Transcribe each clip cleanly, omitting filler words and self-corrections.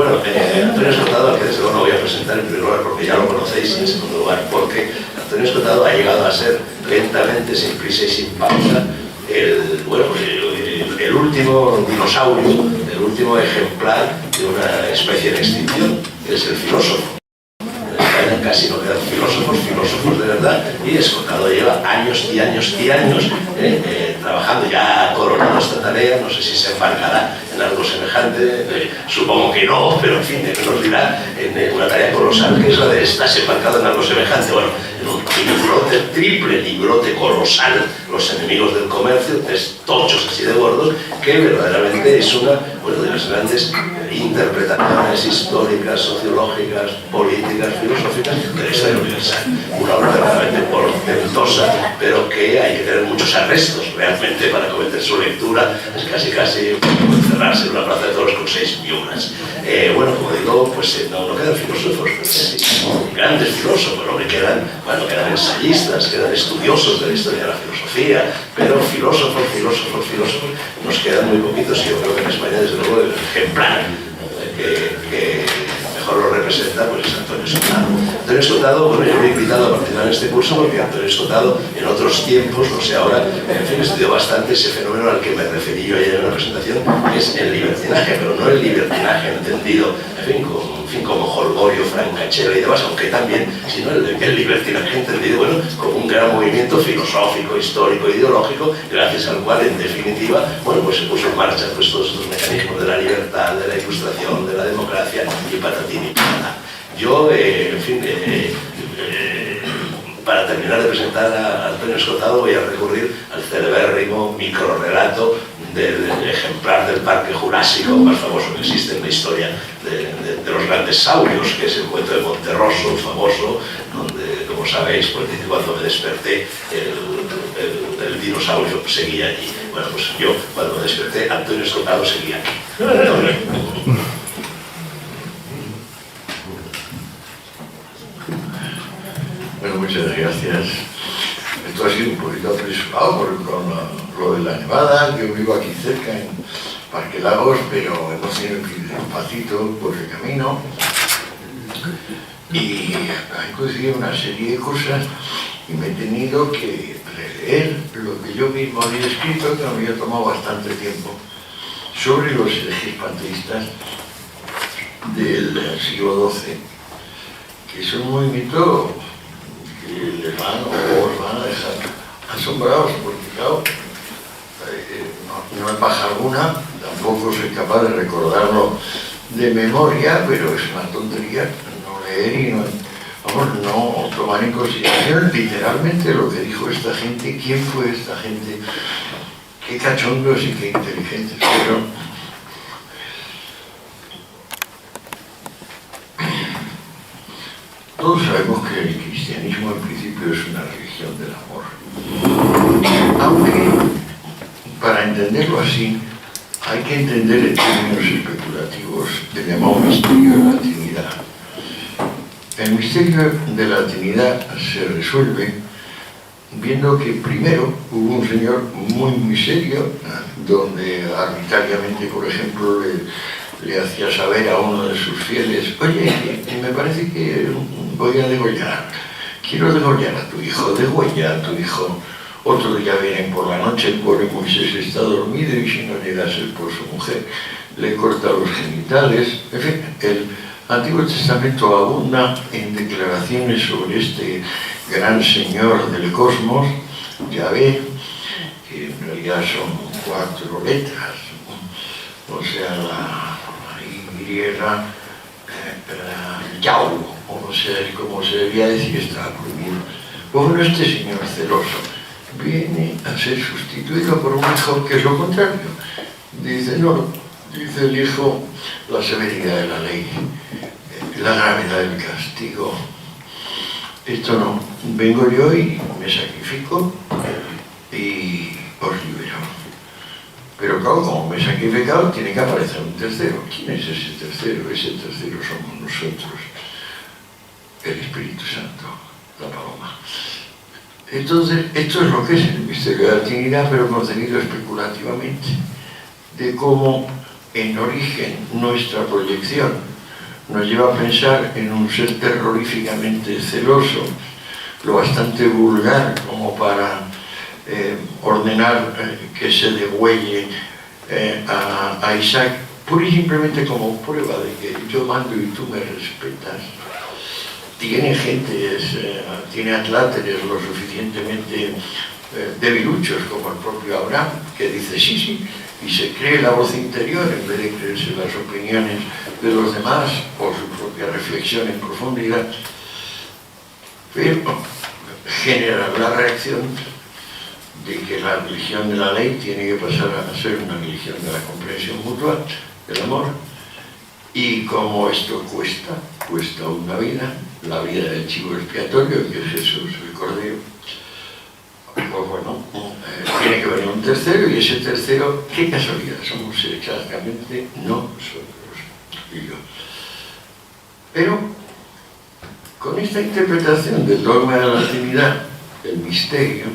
Bueno, Antonio Escotado, al que desde luego no voy a presentar en primer lugar porque ya lo conocéis, y en segundo lugar porque Antonio Escotado ha llegado a ser lentamente, sin prisa y sin pausa, el último dinosaurio, el último ejemplar de una especie en extinción, que es el filósofo. Casi no quedan filósofos de verdad, y Escotado lleva años y años y años trabajando. Ya ha coronado esta tarea, no sé si se embarcará en algo semejante, supongo que no, pero en fin, nos dirá en una tarea colosal que es la de estarse embarcado en algo semejante. Bueno, en un librote, triple librote colosal, Los enemigos del comercio, tres tochos así de gordos, que verdaderamente es una de las grandes interpretaciones históricas, sociológicas, políticas, filosóficas de la historia universal. Una obra verdaderamente portentosa, pero que hay que tener muchos arrestos realmente para cometer su lectura. Es casi encerrarse en una plaza de toros con 6 miuras. Bueno, como digo, pues no quedan filósofos, grandes filósofos, ¿no? quedan ensayistas, quedan estudiosos de la historia de la filosofía, pero filósofos, nos quedan muy poquitos, y yo creo que en España, desde luego, el ejemplar que mejor lo representa pues es Antonio Escotado. Antonio Escotado, bueno, yo me he invitado a participar en este curso porque Antonio Escotado, en otros tiempos, no sé ahora, en fin, estudió bastante ese fenómeno al que me referí yo ayer en la presentación, que es el libertinaje, pero no el libertinaje entendido, en fin, como Holgorio, Francachela y demás, aunque también, sino el libertinaje entendido, bueno, como un gran movimiento filosófico, histórico, ideológico, gracias al cual, en definitiva, bueno, pues se puso en marcha pues, todos estos mecanismos de la libertad, de la ilustración, de la democracia y patatín y patata. Yo, en fin, para terminar de presentar a Antonio Escotado, voy a recurrir al celebérrimo microrrelato del ejemplar del Parque Jurásico más famoso que existe en la historia de los grandes saurios, que es el cuento de Monterroso, famoso, donde, como sabéis, pues cuando me desperté, el dinosaurio seguía allí. Bueno, pues yo, cuando me desperté, Antonio Escotado seguía aquí. Bueno, muchas gracias. Esto ha sido un poquito apresurado con lo de la nevada. Yo vivo aquí cerca, en Parque Lagos, pero hemos tenido que ir despacito por el camino. Y hay coincidido una serie de cosas y me he tenido que releer lo que yo mismo había escrito, que me había tomado bastante tiempo, sobre los herejes panteístas del siglo XII, que es un movimiento que les van a dejar asombrados, porque claro, no es paja alguna, tampoco soy capaz de recordarlo de memoria, pero es una tontería no leer y no tomar en consideración literalmente lo que dijo esta gente, quién fue esta gente, qué cachondos y qué inteligentes fueron. Todos sabemos que el cristianismo en principio es una religión del amor. Aunque, para entenderlo así, hay que entender en términos especulativos el llamado misterio de la Trinidad. El misterio de la Trinidad se resuelve viendo que primero hubo un señor muy serio, donde arbitrariamente, por ejemplo, le hacía saber a uno de sus fieles: oye, me parece que voy a degollar, quiero degollar a tu hijo, degüella a tu hijo. Otro día vienen por la noche, el pobre Moisés está dormido y si no llega a ser por su mujer, le corta los genitales. En fin, el Antiguo Testamento abunda en declaraciones sobre este gran señor del cosmos, Yahvé, que en realidad son 4 letras, o sea, la Y, Yau, o sea, como se debía decir, está prohibido. Bueno, este señor celoso viene a ser sustituido por un hijo que es lo contrario. Dice, no, dice el hijo, la severidad de la ley, la gravedad del castigo. Esto no, vengo yo y me sacrifico y os libero. Pero claro, como me he sacrificado, tiene que aparecer un tercero. ¿Quién es ese tercero? Ese tercero somos nosotros, el Espíritu Santo, la paloma. Entonces, esto es lo que es el misterio de la Trinidad, pero concebido especulativamente, de cómo en origen nuestra proyección nos lleva a pensar en un ser terroríficamente celoso, lo bastante vulgar como para ordenar que se degüelle a Isaac, pura y simplemente como prueba de que yo mando y tú me respetas. Tiene gente, tiene atláteres lo suficientemente debiluchos como el propio Abraham, que dice sí, sí, y se cree la voz interior en vez de creerse las opiniones de los demás o su propia reflexión en profundidad, pero genera la reacción de que la religión de la ley tiene que pasar a ser una religión de la comprensión mutua, del amor, y como esto cuesta una vida, la vida del chivo expiatorio, que es Jesús, el Cordero, pues bueno, tiene que venir un tercero, y ese tercero, qué casualidad, somos exactamente nosotros y yo. Pero con esta interpretación del dogma de la Trinidad, el misterio,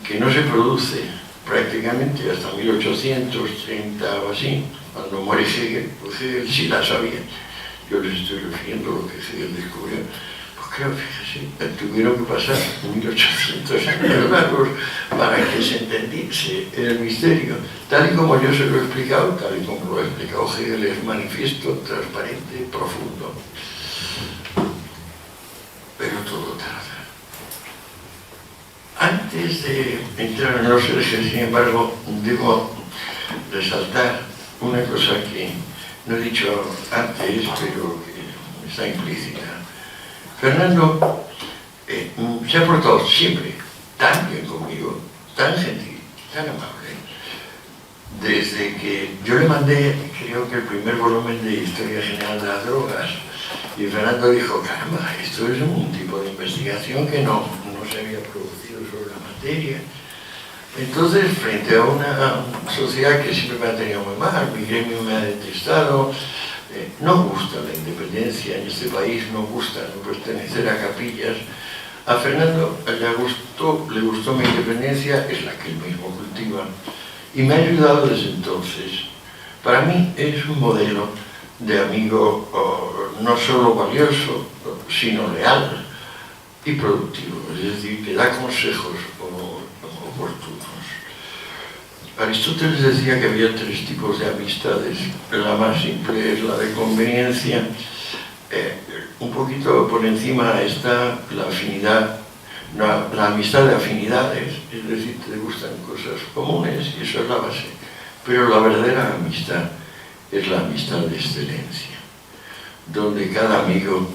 que no se produce prácticamente hasta 1830 o así, cuando muere Hegel, pues Hegel sí la sabía. Yo les estoy refiriendo a lo que Hegel descubrió. Pues claro, fíjese, tuvieron que pasar 1800 años largos para que se entendiese el misterio. Tal y como yo se lo he explicado, tal y como lo ha explicado Hegel, es manifiesto, transparente, profundo. Pero todo tarda. Antes de entrar en los ejes, sin embargo, debo resaltar una cosa que no he dicho antes, pero que está implícita. Fernando se ha portado siempre tan bien conmigo, tan gentil, tan amable. Desde que yo le mandé, creo que el primer volumen de Historia General de las Drogas, y Fernando dijo, caramba, esto es un tipo de investigación que no se había producido sobre la materia. Entonces, frente a una sociedad que siempre me ha tenido muy mal, mi gremio me ha detestado, no gusta la independencia en este país, no gusta no pertenecer a capillas, a Fernando le gustó mi independencia, es la que él mismo cultiva, y me ha ayudado desde entonces. Para mí es un modelo de amigo no solo valioso, sino leal y productivo, es decir, que da consejos oportunos. Aristóteles decía que había tres tipos de amistades. La más simple es la de conveniencia. Un poquito por encima está la afinidad, la amistad de afinidades, es decir, te gustan cosas comunes y eso es la base. Pero la verdadera amistad es la amistad de excelencia, donde cada amigo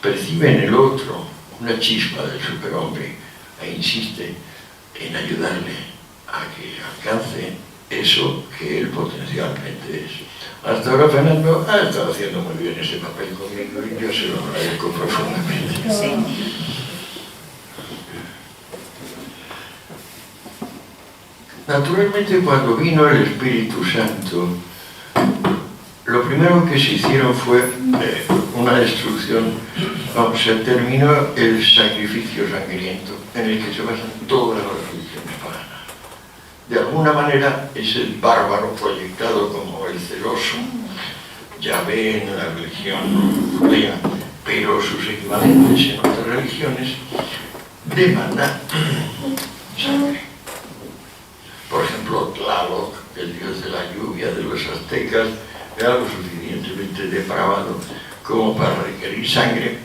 percibe en el otro una chispa del superhombre e insiste en ayudarle a que alcance eso que él potencialmente es. Hasta ahora Fernando ha estado haciendo muy bien ese papel conmigo y yo se lo agradezco profundamente. Sí. Naturalmente, cuando vino el Espíritu Santo, lo primero que se hicieron fue una destrucción, se terminó el sacrificio sangriento en el que se basan todas las religiones paganas. De alguna manera es el bárbaro proyectado como el celoso, Yahvé en la religión judía, pero sus equivalentes en otras religiones demandan sangre. Por ejemplo, Tlaloc, el dios de la lluvia de los aztecas, era lo suficientemente depravado como para requerir sangre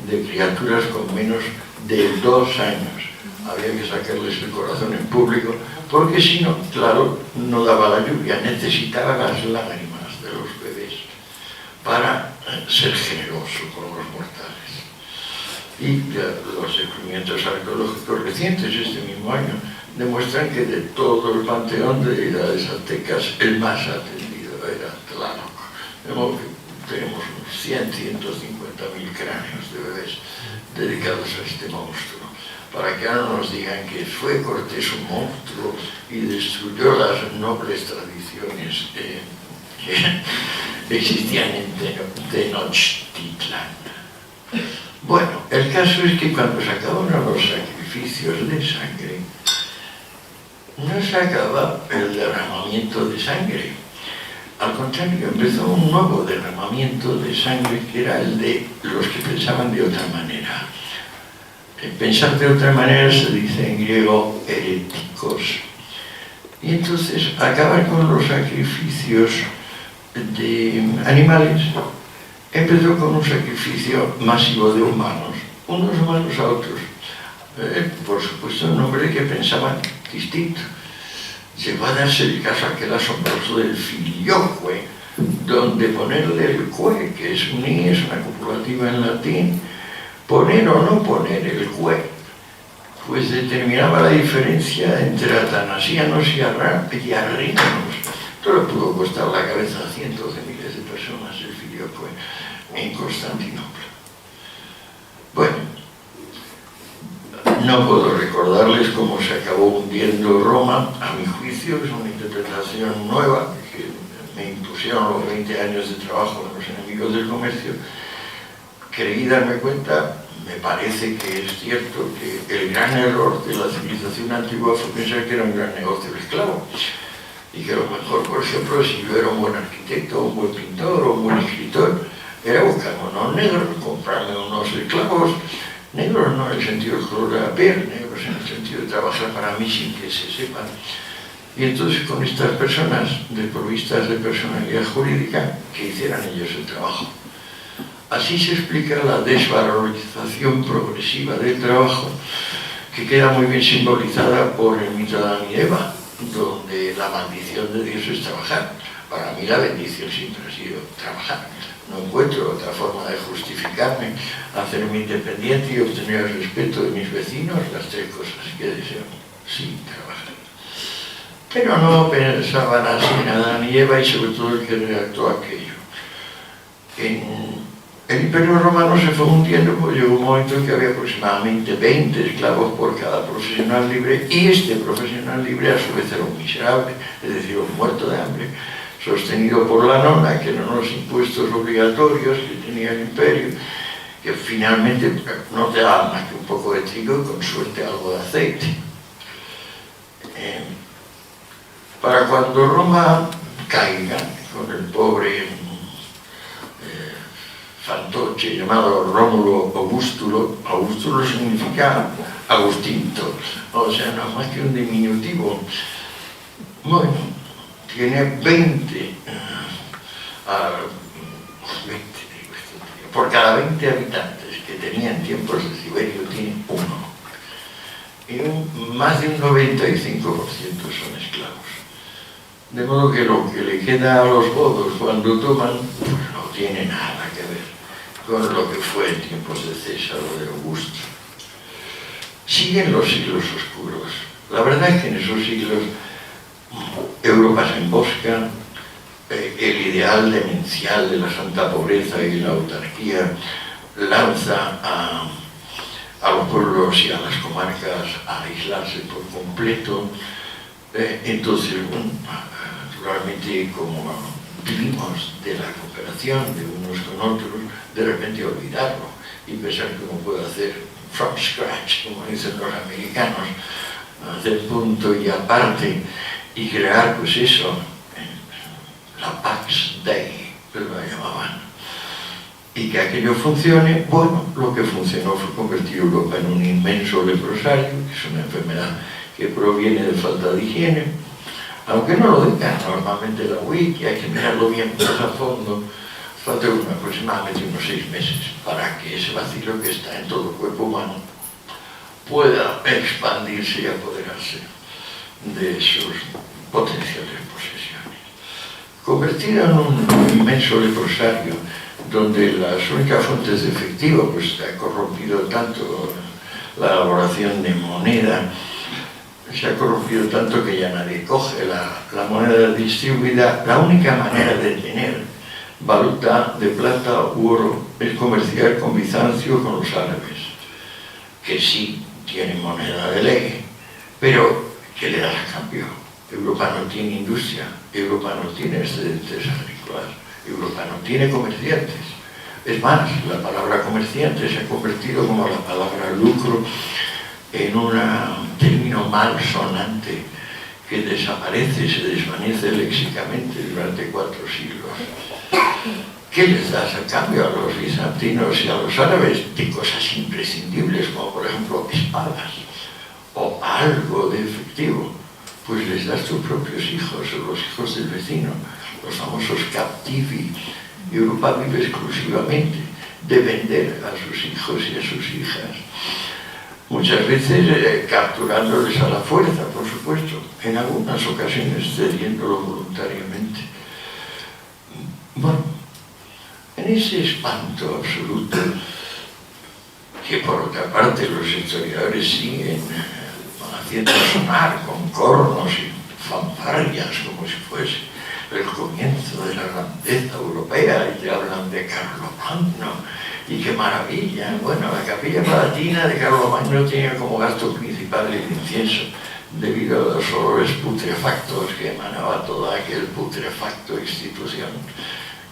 de criaturas con menos de 2 años. Había que sacarles el corazón en público, porque si no, claro, no daba la lluvia, necesitaba las lágrimas de los bebés para ser generoso con los mortales. Y los descubrimientos arqueológicos recientes, este mismo año, demuestran que de todo el panteón de deidades aztecas, el más atendido era Tlaloc. Tenemos unos 100.000, 150.000 cráneos de bebés dedicados a este monstruo, para que ahora nos digan que fue Cortés un monstruo y destruyó las nobles tradiciones que existían en Tenochtitlán. Bueno, el caso es que cuando se acabaron los sacrificios de sangre, no se acaba el derramamiento de sangre. Al contrario, empezó un nuevo derramamiento de sangre que era el de los que pensaban de otra manera. Pensar de otra manera se dice en griego heréticos. Y entonces acabar con los sacrificios de animales empezó con un sacrificio masivo de humanos, unos humanos a otros. Por supuesto, un hombre que pensaban distinto. Llegó a darse el caso aquel asombroso del filioque, donde ponerle el cue, que es un i, es una copulativa en latín, poner o no poner el cue, pues determinaba la diferencia entre atanasianos y arrímanos. Esto le pudo costar la cabeza a cientos de miles de personas el filioque en Constantinopla. Bueno, no puedo recordarles cómo se acabó hundiendo Roma. A mi juicio es una interpretación nueva que me impusieron los 20 años de trabajo en los enemigos del comercio. Creí darme cuenta, me parece que es cierto, que el gran error de la civilización antigua fue pensar que era un gran negocio el esclavo. Y que lo mejor, por ejemplo, si yo era un buen arquitecto, un buen pintor o un buen escritor, era buscarme unos negros, comprarme unos esclavos, negros no en el sentido del color de la piel, negros en el sentido de trabajar para mí sin que se sepan. Y entonces con estas personas desprovistas de personalidad jurídica, que hicieran ellos el trabajo. Así se explica la desvalorización progresiva del trabajo, que queda muy bien simbolizada por el mito de Adán y Eva, donde la maldición de Dios es trabajar. Para mí la bendición siempre ha sido trabajar. No encuentro otra forma de justificarme, hacerme independiente y obtener el respeto de mis vecinos, las tres cosas que deseo, sí, trabajar. Pero no pensaban así en Adán y Eva y sobre todo el que redactó aquello. El Imperio Romano se fue hundiendo, pues llegó un momento en que había aproximadamente 20 esclavos por cada profesional libre, y este profesional libre a su vez era un miserable, es decir, un muerto de hambre, sostenido por la nona, que eran los impuestos obligatorios que tenía el imperio, que finalmente no te daban más que un poco de trigo y con suerte algo de aceite. Para cuando Roma caiga, con el pobre fantoche llamado Rómulo Augustulo, Augustulo significa Agustinto, o sea, no más que un diminutivo. Bueno, tiene 20 por cada 20 habitantes que tenía en tiempos de Tiberio, tiene uno. Y más de un 95% son esclavos. De modo que lo que le queda a los godos cuando toman, pues no tiene nada que ver con lo que fue en tiempos de César o de Augusto. Siguen los siglos oscuros. La verdad es que en esos siglos Europa se embosca, el ideal demencial de la santa pobreza y la autarquía lanza a los pueblos y a las comarcas a aislarse por completo. Entonces, naturalmente, como vivimos de la cooperación de unos con otros, de repente olvidarlo y pensar que uno puede hacer from scratch, como dicen los americanos, hacer punto y aparte y crear, pues eso, la Pax Dei, que lo llamaban, y que aquello funcione. Bueno, lo que funcionó fue convertir Europa en un inmenso leprosario, que es una enfermedad que proviene de falta de higiene, aunque no lo digan normalmente la wiki, hay que mirarlo bien más a fondo. Falta aproximadamente unos 6 meses para que ese vacilo que está en todo el cuerpo humano pueda expandirse y apoderarse de sus potenciales posesiones. Convertido en un inmenso leprosario, donde las únicas fuentes de efectivo, pues se ha corrompido tanto la elaboración de moneda, se ha corrompido tanto que ya nadie coge la moneda distribuida. La única manera de tener valuta de plata u oro es comerciar con Bizancio, con los árabes, que sí tienen moneda de ley, pero ¿qué le das a cambio? Europa no tiene industria, Europa no tiene excedentes agrícolas, Europa no tiene comerciantes. Es más, la palabra comerciante se ha convertido, como la palabra lucro, en un término malsonante que desaparece, se desvanece léxicamente durante 4 siglos. ¿Qué les das a cambio a los bizantinos y a los árabes? De cosas imprescindibles, como por ejemplo espadas o algo de efectivo. Pues les das tus propios hijos o los hijos del vecino, los famosos captivi. Y Europa vive exclusivamente de vender a sus hijos y a sus hijas. Muchas veces capturándoles a la fuerza, por supuesto, en algunas ocasiones cediéndolo voluntariamente. Bueno, en ese espanto absoluto, que por otra parte los historiadores siguen haciendo sonar con cornos y fanfarrias como si fuese el comienzo de la grandeza europea, y te hablan de Carlomagno, y qué maravilla. Bueno, la Capilla Palatina de Carlomagno tenía como gasto principal el incienso, debido a los olores putrefactos que emanaba toda aquel putrefacto institución.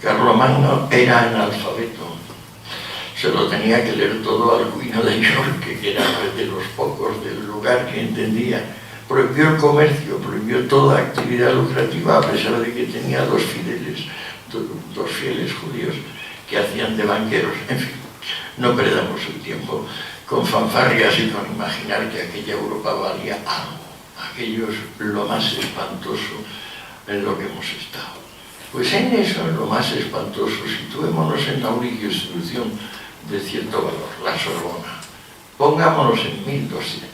Carlomagno era analfabeto, se lo tenía que leer todo Alcuino de York, que era de los pocos del lugar que entendía. Prohibió el comercio, prohibió toda actividad lucrativa, a pesar de que tenía dos fieles judíos que hacían de banqueros. En fin, no perdamos el tiempo con fanfarrias y con imaginar que aquella Europa valía algo. Aquello es lo más espantoso en lo que hemos estado. Pues en eso, en lo más espantoso, situémonos en la única institución de cierto valor, la Sorbona. Pongámonos en 1200,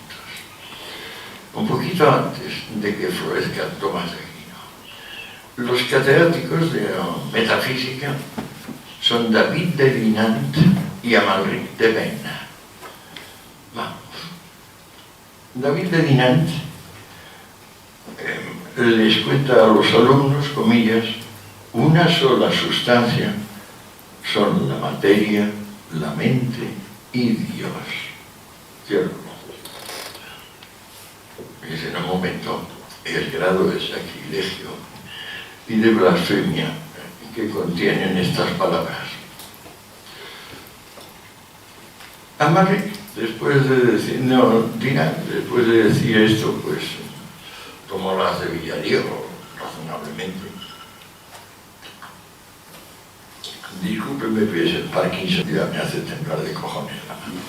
un poquito antes de que florezca Tomás de Aquino. Los catedráticos de metafísica son David de Dinant y Amalric de Benna. Vamos. David de Dinant les cuenta a los alumnos, comillas, una sola sustancia son la materia, la mente y Dios. ¿Cierto? Es en un momento el grado de sacrilegio y de blasfemia que contienen estas palabras. Amalric, después de decir esto, pues tomó las de Villadiego, razonablemente. Discúlpeme, pero es el Parkinson, ya me hace temblar de cojones la mano.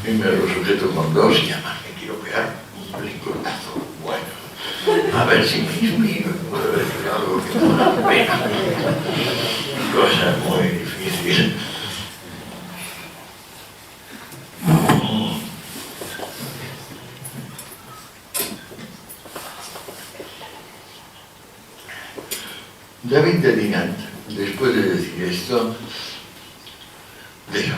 Y me lo sujeto con dos y además me quiero pegar un brincotazo. Bueno, a ver si me inspiro y puedo decir algo que me da pena. Cosa muy difícil. David de Dinant, después de decir esto, desaparece.